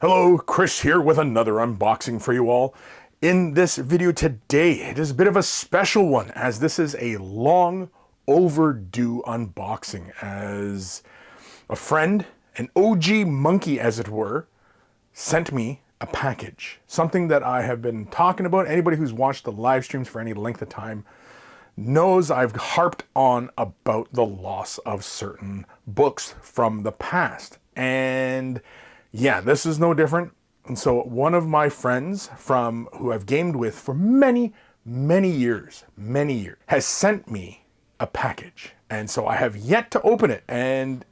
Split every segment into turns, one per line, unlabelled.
Hello, Chris here with another unboxing for you all. In this video today, it is a bit of a special one as this is a long overdue unboxing as a friend, an OG monkey as it were, sent me a package. Something that I have been talking about. Anybody who's watched the live streams for any length of time knows I've harped on about the loss of certain books from the past. And yeah, this is no different. And so one of my friends from who I've gamed with for many years, has sent me a package. And so I have yet to open it. And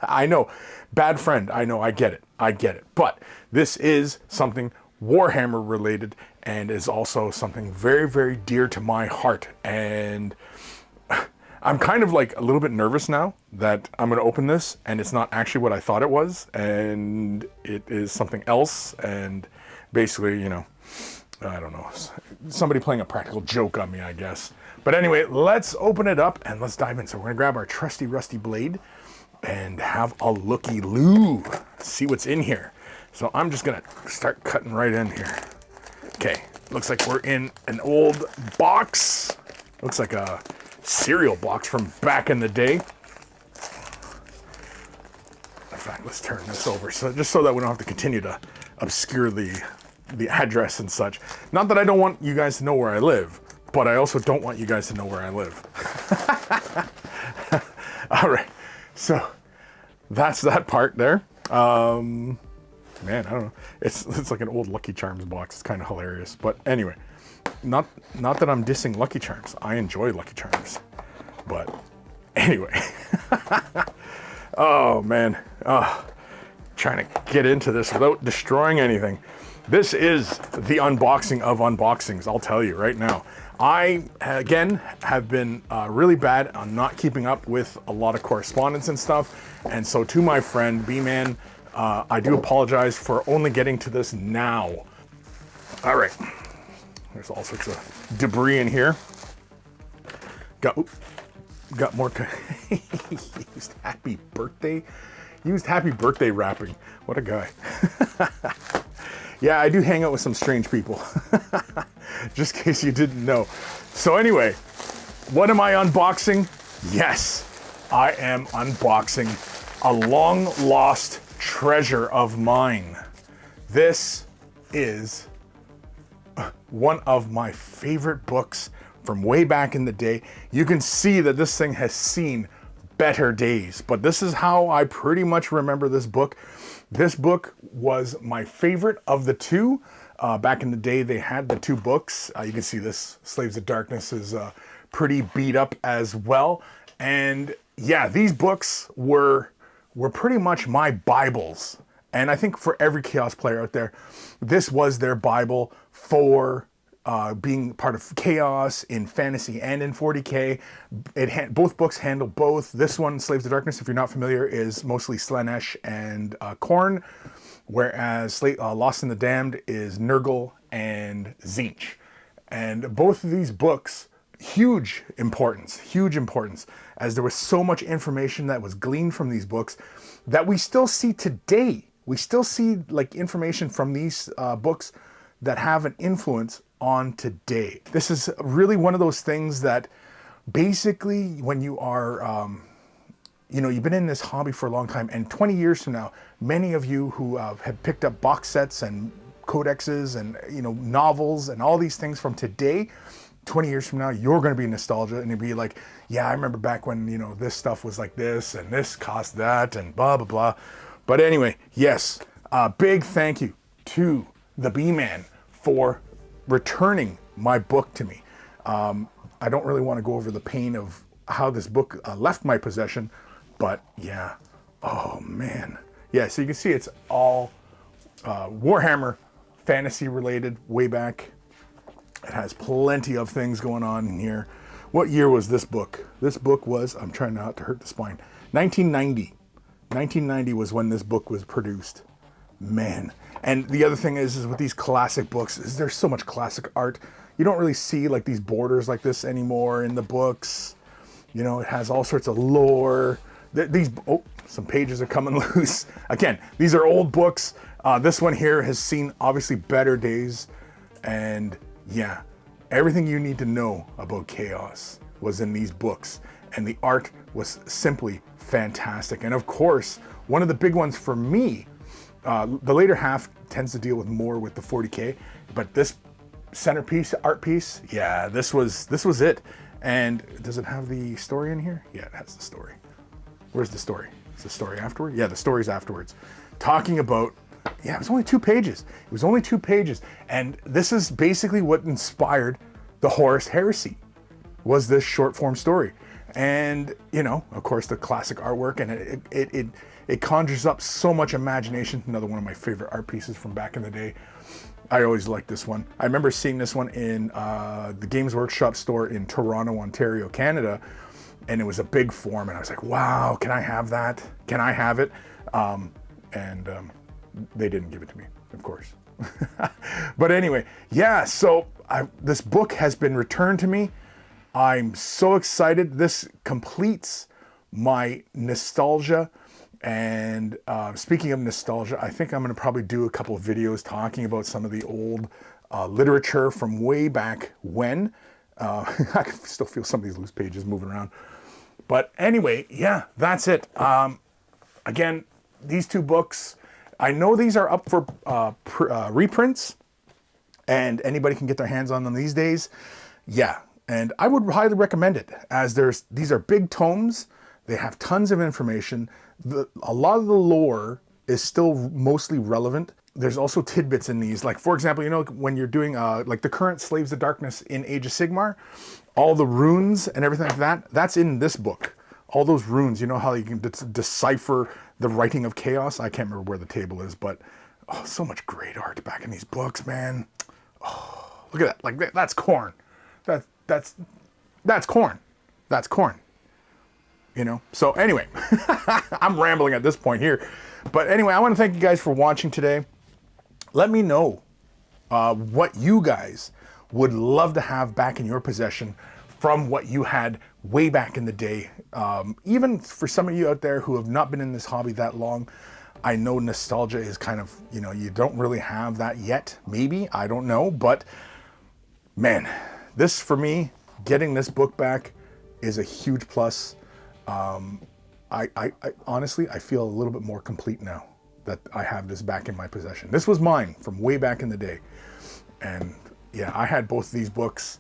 I know, bad friend, I know, I get it. But this is something Warhammer related and is also something very dear to my heart. And I'm kind of like a little bit nervous now that I'm going to open this and it's not actually what I thought it was and it is something else, and basically, you know, I don't know, somebody playing a practical joke on me, I guess. But anyway, let's open it up and let's dive in. So we're going to grab our trusty rusty blade and have a looky-loo, see what's in here. So I'm just going to start cutting right in here. Okay, looks like we're in an old box. Looks like a cereal box from back in the day. In fact, let's turn this over so just so that we don't have to continue to obscure the address and such. Not that I don't want you guys to know where I live, but I also don't want you guys to know where I live. All right, so that's that part there. Man, I don't know. It's like an old Lucky Charms box. It's kind of hilarious, but anyway. Not that I'm dissing Lucky Charms. I enjoy Lucky Charms. But anyway. Oh, man. Trying to get into this without destroying anything. This is the unboxing of unboxings, I'll tell you right now. I, again, have been really bad on not keeping up with a lot of correspondence and stuff. And so to my friend, Bman, I do apologize for only getting to this now. All right. There's all sorts of debris in here. Got more. Used happy birthday wrapping. What a guy. Yeah, I do hang out with some strange people. Just in case you didn't know. So anyway, what am I unboxing? Yes, I am unboxing a long lost treasure of mine. This is one of my favorite books from way back in the day. You can see that this thing has seen better days, but this is how I pretty much remember this book. This book was my favorite of the two. Back in the day, they had the two books. You can see this Slaves of Darkness is pretty beat up as well. And yeah, these books were pretty much my Bibles. And I think for every Chaos player out there, this was their Bible for being part of Chaos in Fantasy and in 40K. Both books handle both. This one, Slaves of Darkness, if you're not familiar, is mostly Slaanesh and Khorne, whereas Lost in the Damned is Nurgle and Tzeentch. And both of these books, huge importance, as there was so much information that was gleaned from these books that we still see today. We still see like information from these books that have an influence on today. This is really one of those things that basically when you are, you know, you've been in this hobby for a long time, and 20 years from now, many of you who have picked up box sets and codexes and, you know, novels and all these things from today, 20 years from now, you're going to be nostalgia and you'll be like, yeah, I remember back when, you know, this stuff was like this and this cost that and blah, blah, blah. But anyway, yes, big thank you to the Bman for returning my book to me. I don't really want to go over the pain of how this book left my possession, but yeah, oh man. Yeah, so you can see it's all Warhammer fantasy related way back. It has plenty of things going on in here. What year was this book? This book was, I'm trying not to hurt the spine, 1990. 1990 was when this book was produced. Man. And the other thing is with these classic books, is there's so much classic art. You don't really see like these borders like this anymore in the books. You know, it has all sorts of lore. These, oh, some pages are coming loose. Again, these are old books. This one here has seen obviously better days, and yeah, everything you need to know about chaos was in these books, and the art was simply fantastic. And of course, one of the big ones for me, the later half tends to deal with more with the 40K, but this centerpiece, art piece, yeah, this was it. And does it have the story in here? Yeah, it has the story. Where's the story? Is the story afterward? Yeah, the story's afterwards. Talking about, yeah, it was only 2 pages. It was only 2 pages. And this is basically what inspired the Horus Heresy, was this short form story. And, you know, of course, the classic artwork, and it conjures up so much imagination. Another one of my favorite art pieces from back in the day. I always liked this one. I remember seeing this one in the Games Workshop store in Toronto, Ontario, Canada, and it was a big form, and I was like, wow, can I have that? Can I have it? They didn't give it to me, of course. But anyway, yeah, so this book has been returned to me. I'm so excited. This completes my nostalgia. And speaking of nostalgia, I think I'm going to probably do a couple of videos talking about some of the old literature from way back when. I can still feel some of these loose pages moving around. But anyway, yeah, that's it. Again, these 2 books, I know these are up for reprints, and anybody can get their hands on them these days. Yeah, and I would highly recommend it, as these are big tomes. They have tons of information. A lot of the lore is still mostly relevant. There's also tidbits in these. Like, for example, you know, when you're doing like the current Slaves of Darkness in Age of Sigmar, all the runes and everything like that, that's in this book. All those runes, you know how you can decipher the writing of chaos? I can't remember where the table is, but oh, so much great art back in these books, man. Oh, look at that. Like, that's corn. That's corn. That's corn. You know, so anyway, I'm rambling at this point here, but anyway, I want to thank you guys for watching today. Let me know what you guys would love to have back in your possession from what you had way back in the day. Even for some of you out there who have not been in this hobby that long, I know nostalgia is kind of, you know, you don't really have that yet, maybe, I don't know, but man, this for me, getting this book back is a huge plus. I honestly, I feel a little bit more complete now that I have this back in my possession. This was mine from way back in the day. And yeah, I had both of these books,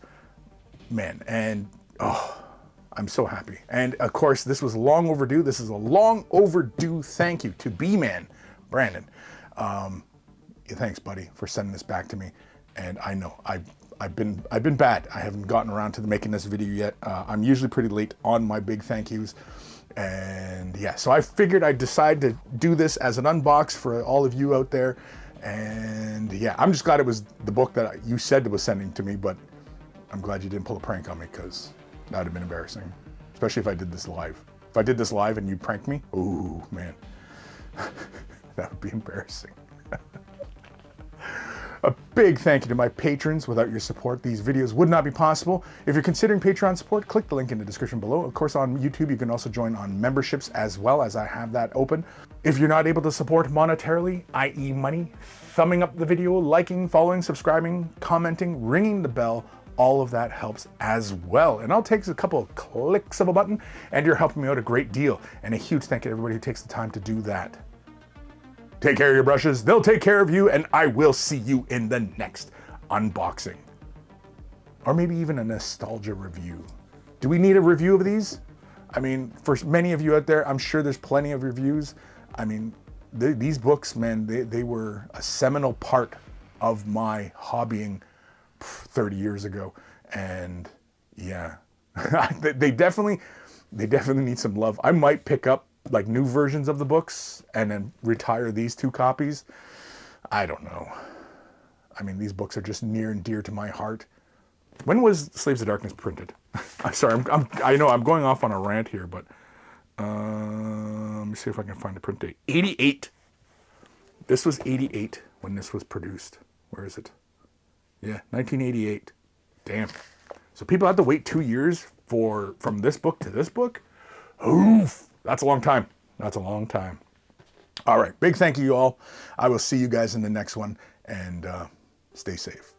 man, and oh, I'm so happy. And of course, this was long overdue. This is a long overdue thank you to Bman, Brandon. Thanks, buddy, for sending this back to me. And I know I've been bad. I haven't gotten around to making this video yet. I'm usually pretty late on my big thank yous. And yeah, so I figured I'd decide to do this as an unbox for all of you out there. And yeah, I'm just glad it was the book that you said was sending to me, but I'm glad you didn't pull a prank on me, because that would have been embarrassing, especially if I did this live. If I did this live and you pranked me, ooh, man, that would be embarrassing. A big thank you to my patrons. Without your support, these videos would not be possible. If you're considering Patreon support, click the link in the description below. Of course, on YouTube, you can also join on memberships as well, as I have that open. If you're not able to support monetarily, i.e. money, thumbing up the video, liking, following, subscribing, commenting, ringing the bell, all of that helps as well. And all it takes is a couple of clicks of a button, and you're helping me out a great deal. And a huge thank you to everybody who takes the time to do that. Take care of your brushes, they'll take care of you, and I will see you in the next unboxing. Or maybe even a nostalgia review. Do we need a review of these? I mean, for many of you out there, I'm sure there's plenty of reviews. I mean, these books, man, they were a seminal part of my hobbying 30 years ago. And yeah, they definitely need some love. I might pick up like new versions of the books and then retire these 2 copies. I don't know. I mean, these books are just near and dear to my heart. When was Slaves of Darkness printed? I'm sorry, I know I'm going off on a rant here, but let me see if I can find the print date. 88. This was 88 when this was produced. Where is it? Yeah, 1988. Damn. So people had to wait 2 years from this book to this book? Oof. That's a long time. That's a long time. All right, big thank you all. I will see you guys in the next one, and stay safe.